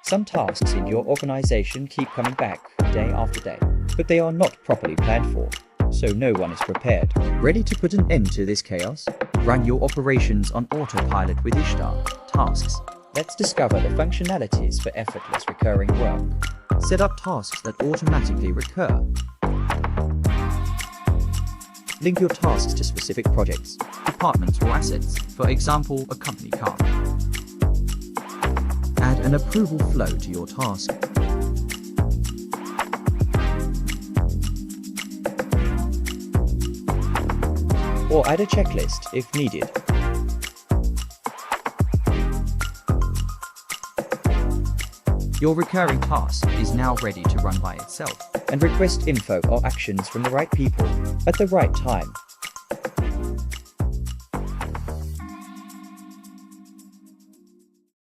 Some tasks in your organization keep coming back day after day, but they are not properly planned for, so no one is prepared. Ready to put an end to this chaos? Run your operations on autopilot with Ishtar Tasks. Let's discover the functionalities for effortless recurring work. Set up tasks that automatically recur. Link your tasks to specific projects, departments, or assets, for example, a company car. Add an approval flow to your task. Or add a checklist if needed. Your recurring task is now ready to run by itself and request info or actions from the right people at the right time.